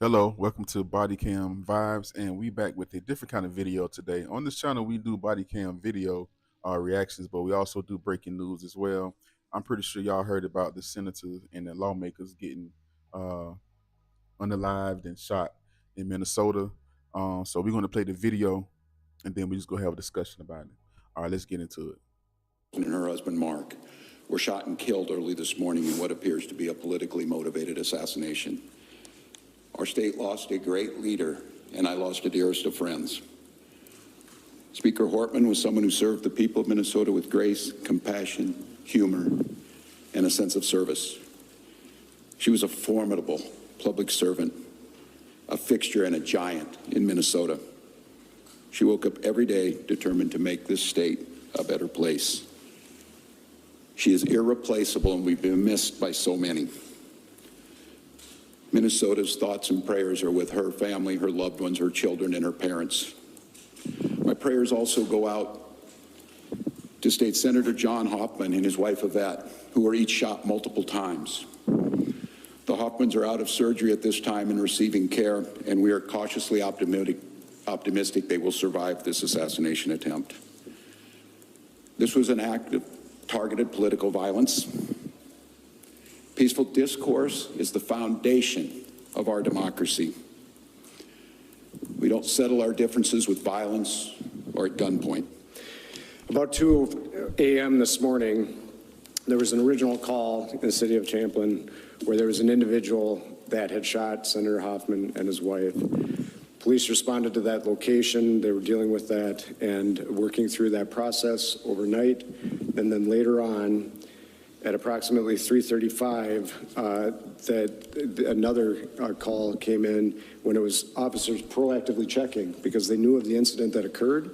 Hello, welcome to Bodycam Vibes, and we back with a different kind of video today. On this channel, we do Bodycam video reactions, but we also do breaking news as well. I'm pretty sure y'all heard about the senators and the lawmakers getting unalived and shot in Minnesota. So we're going to play the video, and then we just go have a discussion about it. All right, let's get into it. And her husband, Mark, were shot and killed early this morning in what appears to be a politically motivated assassination. Our state lost a great leader, and I lost the dearest of friends. Speaker Hortman was someone who served the people of Minnesota with grace, compassion, humor, and a sense of service. She was a formidable public servant, a fixture and a giant in Minnesota. She woke up every day determined to make this state a better place. She is irreplaceable, and we've been missed by so many. Minnesota's thoughts and prayers are with her family, her loved ones, her children, and her parents. My prayers also go out to State Senator John Hoffman and his wife Yvette, who were each shot multiple times. The Hoffmans are out of surgery at this time and receiving care, and we are cautiously optimistic they will survive this assassination attempt. This was an act of targeted political violence. Peaceful discourse is the foundation of our democracy. We don't settle our differences with violence or at gunpoint. About 2 a.m. this morning, there was an original call in the city of Champlin where there was an individual that had shot Senator Hoffman and his wife. Police responded to that location. They were dealing with that and working through that process overnight. And then later on, at approximately 3:35, that another call came in when it was officers proactively checking because they knew of the incident that occurred,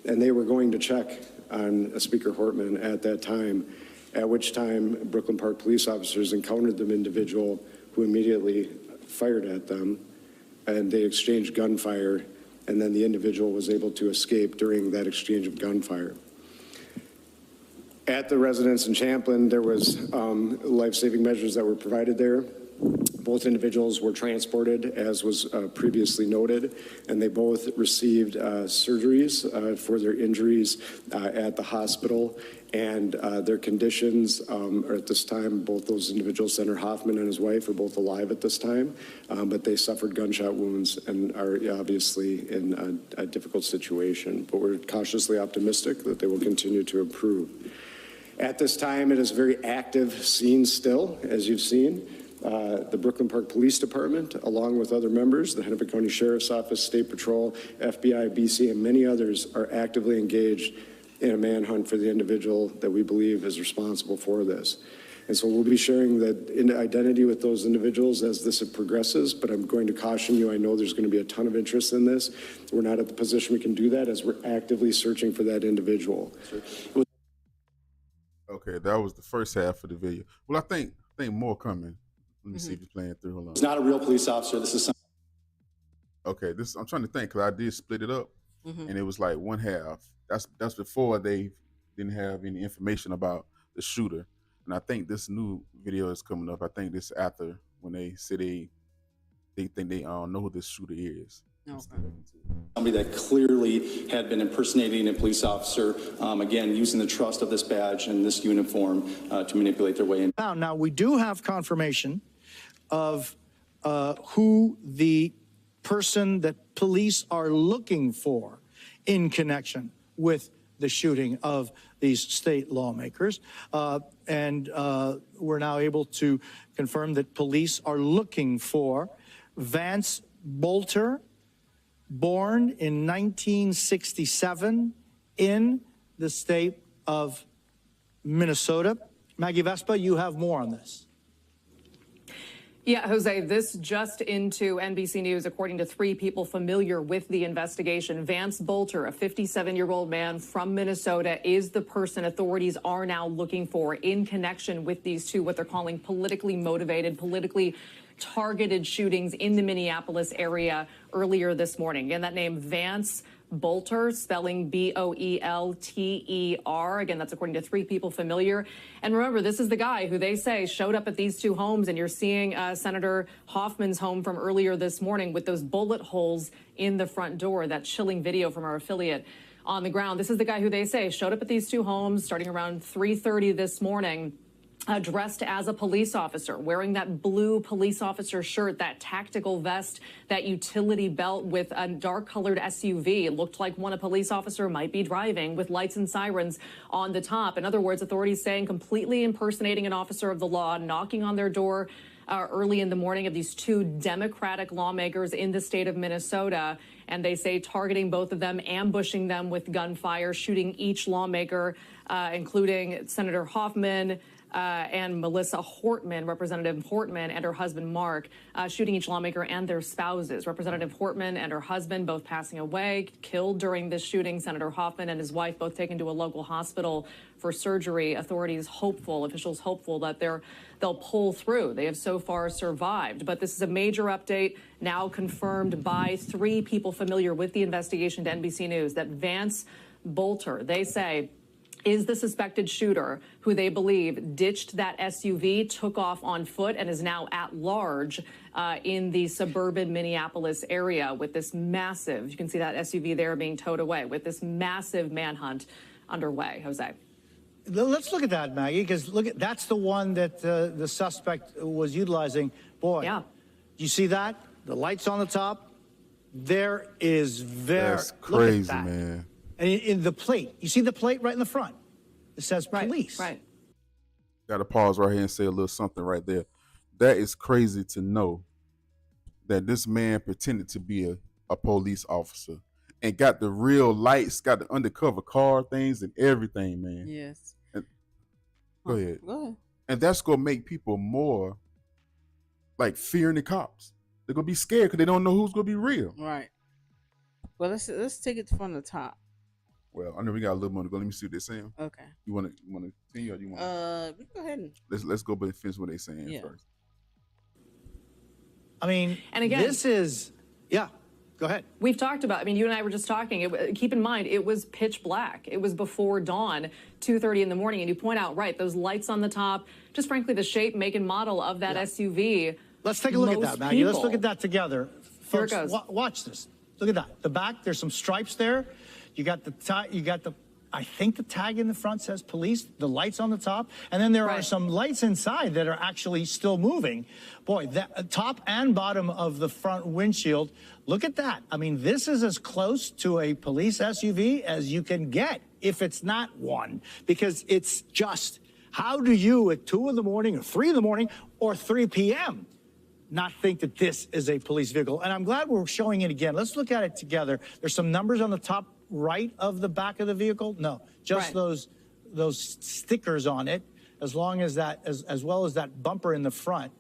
and they were going to check on Speaker Hortman at that time, at which time Brooklyn Park police officers encountered the individual who immediately fired at them, and they exchanged gunfire, and then the individual was able to escape during that exchange of gunfire. At the residence in Champlin, there was life-saving measures that were provided there. Both individuals were transported, as was previously noted, and they both received surgeries for their injuries at the hospital, and their conditions are at this time, both those individuals, Senator Hoffman and his wife, are both alive at this time, but they suffered gunshot wounds and are obviously in a difficult situation, but we're cautiously optimistic that they will continue to improve. At this time, it is a very active scene still, as you've seen. The Brooklyn Park Police Department, along with other members, the Hennepin County Sheriff's Office, State Patrol, FBI, BC, and many others are actively engaged in a manhunt for the individual that we believe is responsible for this. And so we'll be sharing the identity with those individuals as this progresses, but I'm going to caution you, I know there's going to be a ton of interest in this. We're not at the position we can do that as we're actively searching for that individual. Okay, that was the first half of the video. Well, I think more coming. Let me see if it's playing through. Hold on. He's not a real police officer. This is Okay, I'm trying to think because I did split it up, and it was like one half. That's before they didn't have any information about the shooter, and I think this new video is coming up. I think this after when they say they think they know who this shooter is. okay. Somebody that clearly had been impersonating a police officer, again, using the trust of this badge and this uniform to manipulate their way in. Now, we do have confirmation of who the person that police are looking for in connection with the shooting of these state lawmakers. And we're now able to confirm that police are looking for Vance Boelter, born in 1967 in the state of Minnesota. Maggie Vespa, you have more on this. Yeah, Jose, this just into NBC News, according to 3 people familiar with the investigation. Vance Boelter, a 57-year-old man from Minnesota, is the person authorities are now looking for in connection with these two, what they're calling politically motivated, politically targeted shootings in the Minneapolis area earlier this morning. And that name, Vance Boelter, spelling Boelter. Again, that's according to 3 people familiar. And remember, this is the guy who they say showed up at these 2 homes, and you're seeing Senator Hoffman's home from earlier this morning with those bullet holes in the front door, that chilling video from our affiliate on the ground. This is the guy who they say showed up at these 2 homes starting around 3:30 this morning. Dressed as a police officer, wearing that blue police officer shirt, that tactical vest, that utility belt with a dark-colored SUV. It looked like one a police officer might be driving, with lights and sirens on the top. In other words, authorities saying completely impersonating an officer of the law, knocking on their door early in the morning of these 2 Democratic lawmakers in the state of Minnesota. And they say targeting both of them, ambushing them with gunfire, shooting each lawmaker, including Senator Hoffman, and Melissa Hortman, Representative Hortman and her husband Mark, shooting each lawmaker and their spouses. Representative Hortman and her husband both passing away, killed during this shooting. Senator Hoffman and his wife both taken to a local hospital for surgery. Authorities hopeful, officials hopeful that they'll pull through. They have so far survived. But this is a major update now confirmed by 3 people familiar with the investigation to NBC News that Vance Boelter, they say, is the suspected shooter who they believe ditched that SUV, took off on foot, and is now at large in the suburban Minneapolis area with this massive, you can see that SUV there being towed away, with this massive manhunt underway. Jose. Let's look at that, Maggie, because that's the one that the suspect was utilizing. Boy, yeah. You see that? The lights on the top. There is That's crazy, man. And in the plate, you see the plate right in the front. It says police. Right. Got to pause right here and say a little something right there. That is crazy to know that this man pretended to be a police officer and got the real lights, got the undercover car things and everything, man. Yes. And, go ahead. Go ahead. And that's going to make people more like fearing the cops. They're going to be scared because they don't know who's going to be real. Right. Well, let's take it from the top. Well, I know we got a little more to go. Let me see what they're saying. Okay. You want to continue or you want to? We go ahead and let's go but finish what they're saying first. I mean, and again, this is Go ahead. We've talked about, I mean, you and I were just talking. Keep in mind, it was pitch black. It was before dawn, 2:30 in the morning. And you point out, right, those lights on the top, just frankly, the shape, make, and model of that SUV. Let's take a look at that, Maggie. Let's look at that together. Here Folks, it goes. Watch this. Look at that. The back, there's some stripes there. You got I think the tag in the front says police, the lights on the top, and then there are some lights inside that are actually still moving. Boy, that top and bottom of the front windshield, look at that. I mean, this is as close to a police SUV as you can get, if it's not one, because it's just, how do you at 2 in the morning or 3 in the morning or 3 p.m. not think that this is a police vehicle? And I'm glad we're showing it again. Let's look at it together. There's some numbers on the top right of the back of the vehicle. No, just those stickers on it, as long as that, as well as that bumper in the front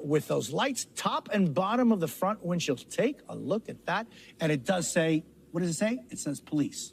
with those lights, top and bottom of the front windshield. Take a look at that. And it does say, what does it say? It says police.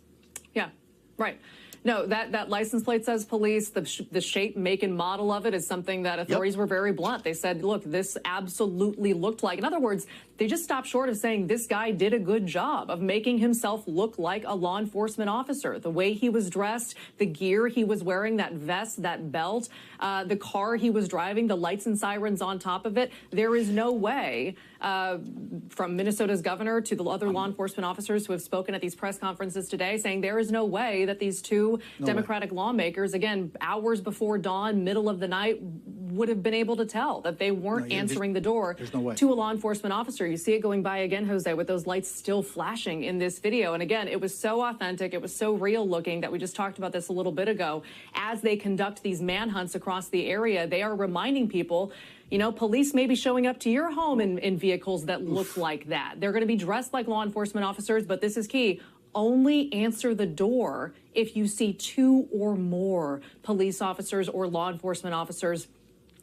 Yeah, right. No, that license plate says police. The shape, make, and model of it is something that authorities were very blunt. They said, look, this absolutely looked like. In other words, they just stopped short of saying this guy did a good job of making himself look like a law enforcement officer. The way he was dressed, the gear he was wearing, that vest, that belt, the car he was driving, the lights and sirens on top of it. There is no way, from Minnesota's governor to the other law enforcement officers who have spoken at these press conferences today, saying there is no way that these 2 Democratic lawmakers, again, hours before dawn, middle of the night, would have been able to tell that they weren't answering the door to a law enforcement officer. You see it going by again, Jose, with those lights still flashing in this video. And again, it was so authentic. It was so real looking that we just talked about this a little bit ago. As they conduct these manhunts across the area, they are reminding people, you know, police may be showing up to your home in vehicles that look like that. They're going to be dressed like law enforcement officers, but this is key. Only answer the door if you see 2 or more police officers or law enforcement officers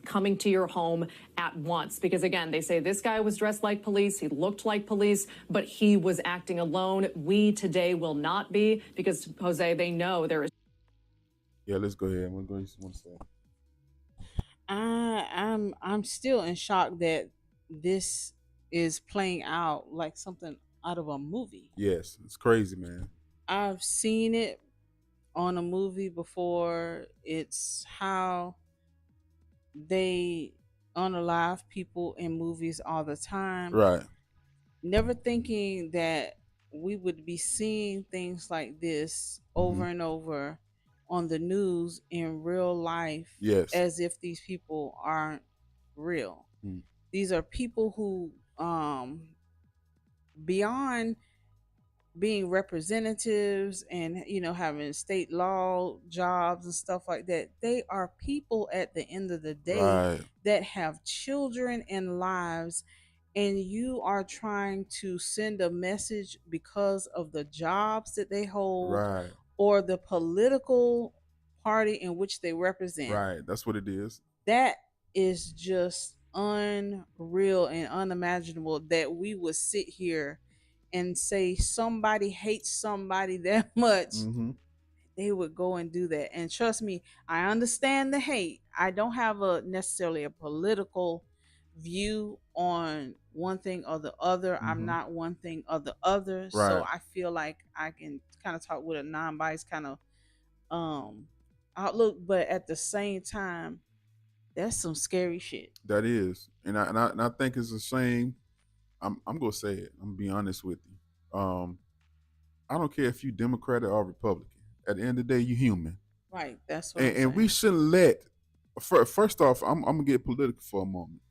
coming to your home at once. Because again, they say this guy was dressed like police, he looked like police, but he was acting alone. We today will not be, because Jose, they know there is. Yeah, let's go ahead. What do you want to say? I'm still in shock that this is playing out like something out of a movie. Yes, it's crazy, man. I've seen it on a movie before. It's how they unalive people in movies all the time. Right. Never thinking that we would be seeing things like this over and over on the news in real life, Yes. as if these people aren't real. Mm. These are people who, beyond being representatives and having state law jobs and stuff like that, they are people at the end of the day Right. that have children and lives, and you are trying to send a message because of the jobs that they hold Right. or the political party in which they represent. Right. That's what it is. That is just unreal and unimaginable that we would sit here and say somebody hates somebody that much, they would go and do that. And trust me, I understand the hate. I don't have necessarily a political view on one thing or the other. I'm not one thing or the other. So Right. I feel like I can kind of talk with a non-biased kind of outlook, but at the same time, that's some scary shit. That is, and I think it's a shame. I'm gonna say it. I'm gonna be honest with you. I don't care if you Democrat or Republican. At the end of the day, you human, Right. That's what and we shouldn't let. First off, I'm gonna get political for a moment.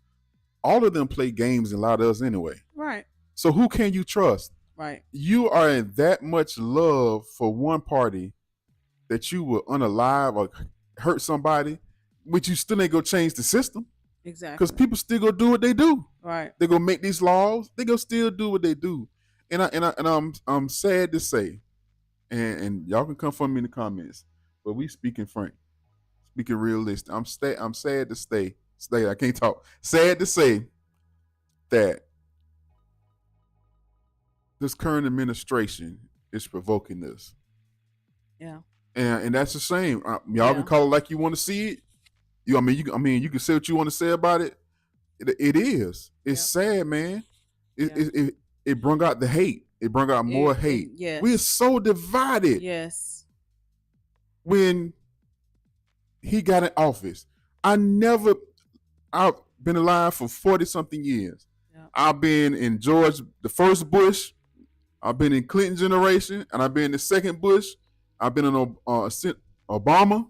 All of them play games and lie to us anyway. Right. So who can you trust? Right. You are in that much love for one party that you will unalive or hurt somebody, but you still ain't gonna change the system. Exactly. Because people still gonna do what they do. Right. They gonna make these laws. They gonna still do what they do. And I'm sad to say, and y'all can come for me in the comments, but we speaking frank, speaking realistic. I'm sad to stay. I can't talk. Sad to say that this current administration is provoking this. Yeah. And that's a shame. Y'all can call it like you want to see it. You can say what you want to say about it. It is. It's sad, man. It brought out the hate. It brought out more hate. Yes. We're so divided. Yes. When he got in office, I've been alive for 40-something years. Yeah. I've been in George, the first Bush. I've been in Clinton generation, and I've been in the second Bush. I've been in Obama,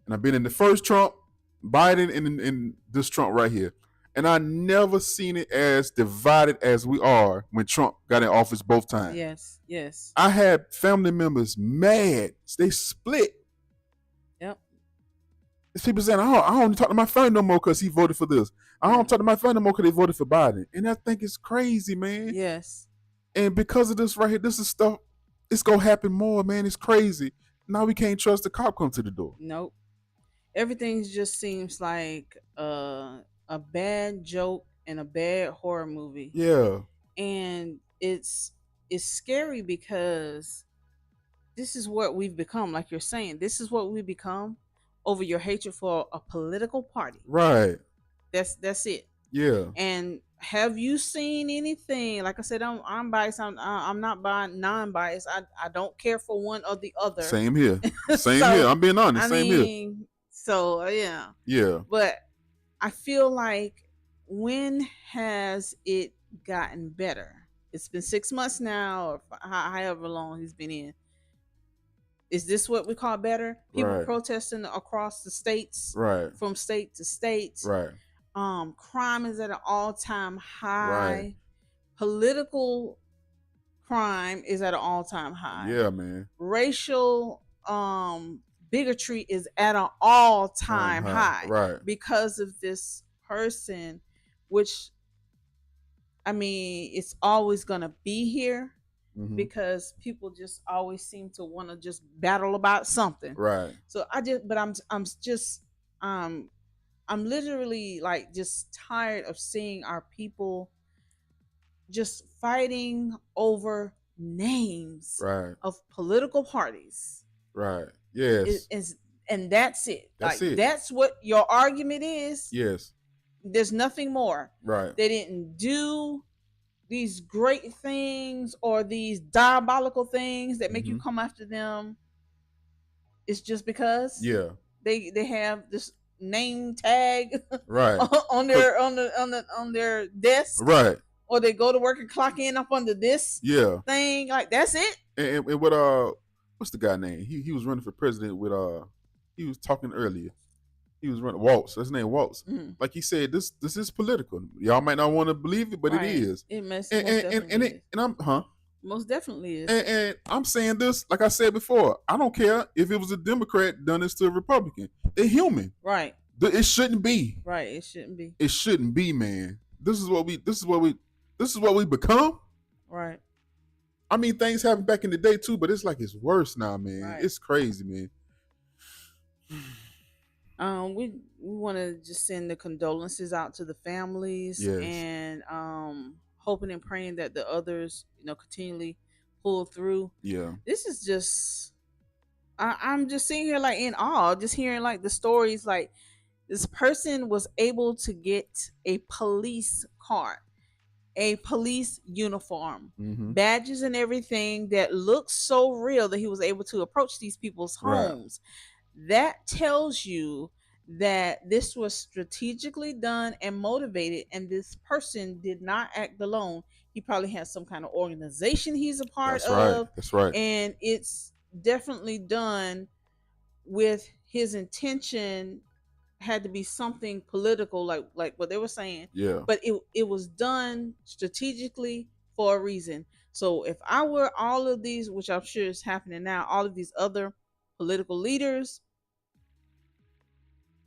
and I've been in the first Trump, Biden, and this Trump right here. And I never seen it as divided as we are when Trump got in office both times. Yes, yes. I had family members mad. They split. Yep. There's people saying, I don't talk to my friend no more because he voted for this. I don't talk to my friend no more because they voted for Biden. And I think it's crazy, man. Yes. And because of this right here, this is stuff, it's going to happen more, man. It's crazy. Now we can't trust the cop come to the door. Nope. Everything just seems like a bad joke and a bad horror movie. Yeah. And it's scary because this is what we've become. Like you're saying, this is what we become over your hatred for a political party. Right. That's it. Yeah. And have you seen anything? Like I said, I'm biased. I'm not non-biased. I don't care for one or the other. Same here. Same here. I'm being honest. Same here. So yeah. Yeah. But I feel like, when has it gotten better? It's been 6 months now, or however long he's been in. Is this what we call better? People protesting across the states, from state to state. Right. Crime is at an all-time high. Right. Political crime is at an all-time high. Yeah, man. Racial bigotry is at an all-time high. Right. Because of this person, which, I mean, it's always gonna be here. Because people just always seem to want to just battle about something. Right. So I'm literally like just tired of seeing our people just fighting over names of political parties. Right. Yes. And that's it. That's it. That's what your argument is. Yes. There's nothing more. Right. They didn't do these great things or these diabolical things that make you Mhm. come after them, it's just because Yeah. they have this name tag Right. on their desk, Right. or they go to work and clock in up under this Yeah. thing. Like that's it. And what what's the guy name? He was running for president with he was talking earlier. He was running Waltz. His name Waltz. Mhm. Like he said, this is political. Y'all might not want to believe it, but Right. it is. It most And definitely is. and I'm Most definitely is. and I'm saying this, like I said before, I don't care if it was a Democrat done this to a Republican. They're human. Right. It shouldn't be. Right. It shouldn't be. It shouldn't be, man. This is what we become. Right. I mean, things happened back in the day too, but it's like it's worse now, man. Right. It's crazy, man. We want to just send the condolences out to the families, Yes. and hoping and praying that the others, continually pull through. Yeah. This is just, I'm just sitting here like in awe, just hearing like the stories. Like this person was able to get a police card, a police uniform, Mm-hmm. badges and everything that looks so real that he was able to approach these people's Right. homes. That tells you that this was strategically done and motivated, and this person did not act alone. He probably has some kind of organization he's a part That's right. of, That's right. and it's definitely done with his intention had to be something political, like what they were saying. Yeah. But it was done strategically for a reason. So if I were all of these, which I'm sure is happening now, all of these other political leaders,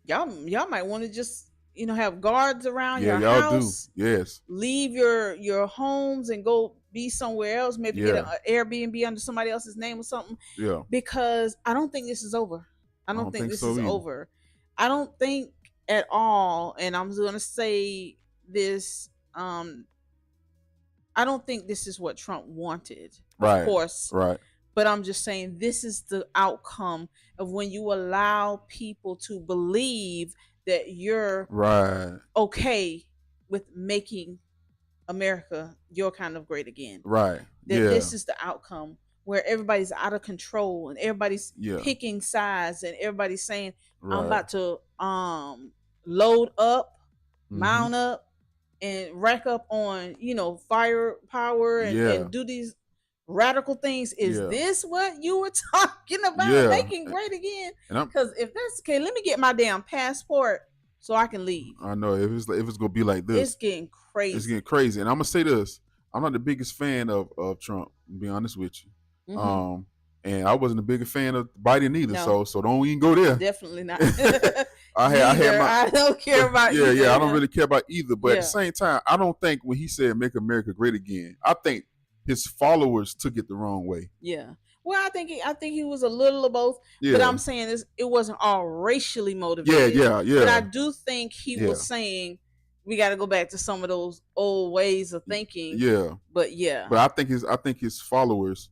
y'all might want to just have guards around Yeah, your y'all house. do. Yes. Leave your homes and go be somewhere else. Maybe get Yeah. an Airbnb under somebody else's name or something. Yeah. Because I don't think this is over. I don't think this so is either. over. I don't think at all, and I'm going to say this, I don't think this is what Trump wanted. Right. Of course. Right. But I'm just saying this is the outcome of when you allow people to believe that you're Right. okay with making America your kind of great again. Right. That Yeah. this is the outcome where everybody's out of control and everybody's Yeah. picking sides and everybody's saying, Right. I'm about to load up, Mhm. mount up, and rack up on, firepower and, Yeah. and do these radical things. Is Yeah. this what you were talking about? Yeah. Making great again? And I'm Because if that's okay, let me get my damn passport so I can leave. I know if it's gonna be like this, It's getting crazy. it's getting crazy. And I'm gonna say this: I'm not the biggest fan of Trump. To be honest with you, Mhm. and I wasn't the biggest fan of Biden either. No. So don't even go there. Definitely not. I had Neither. my I don't care about yeah, either. yeah. I don't really care about either. But at Yeah. the same time, I don't think when he said "Make America Great Again," I think his followers took it the wrong way. Yeah. Well, I think he was a little of both. Yeah, But I'm saying it wasn't all racially yeah, motivated. yeah, But I yeah, do think he Yeah. was saying we got to go back to some of those old ways of thinking. yeah. But yeah. But I think his followers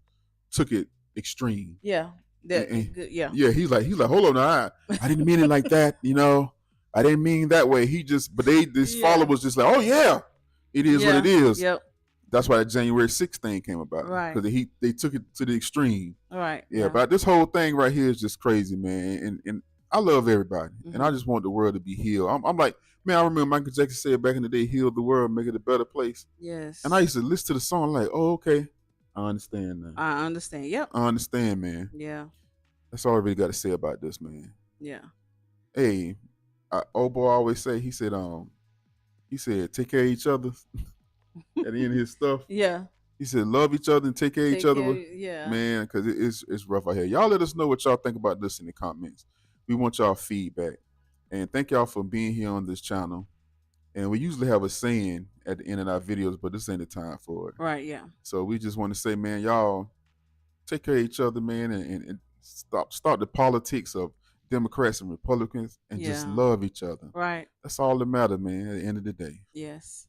took it extreme. Yeah. That And- good. Yeah. Yeah, he's like, hold on, now, I didn't mean it like that, I didn't mean that way. His Yeah. followers just like, oh yeah, it is what it is. Yep. That's why that January 6th thing came about, Right. Because they took it to the extreme. All right. Yeah, but this whole thing right here is just crazy, man. And I love everybody, and I just want the world to be healed. I'm like, man, I remember Michael Jackson said back in the day, "Heal the world, make it a better place." Yes. And I used to listen to the song like, oh, okay, I understand now. I understand. Yep. I understand, man. Yeah. That's all I really got to say about this, man. Yeah. Hey, old boy always say, he said, take care of each other at the end of his stuff. Yeah. He said, love each other and take care of each other. Yeah. Man, because it's rough out here. Y'all let us know what y'all think about this in the comments. We want y'all feedback. And thank y'all for being here on this channel. And we usually have a saying at the end of our videos, but this ain't the time for it. Right. Yeah. So we just want to say, man, y'all take care of each other, man, and stop the politics of Democrats and Republicans and just Yeah. love each other. Right. That's all that matters, man, at the end of the day. Yes.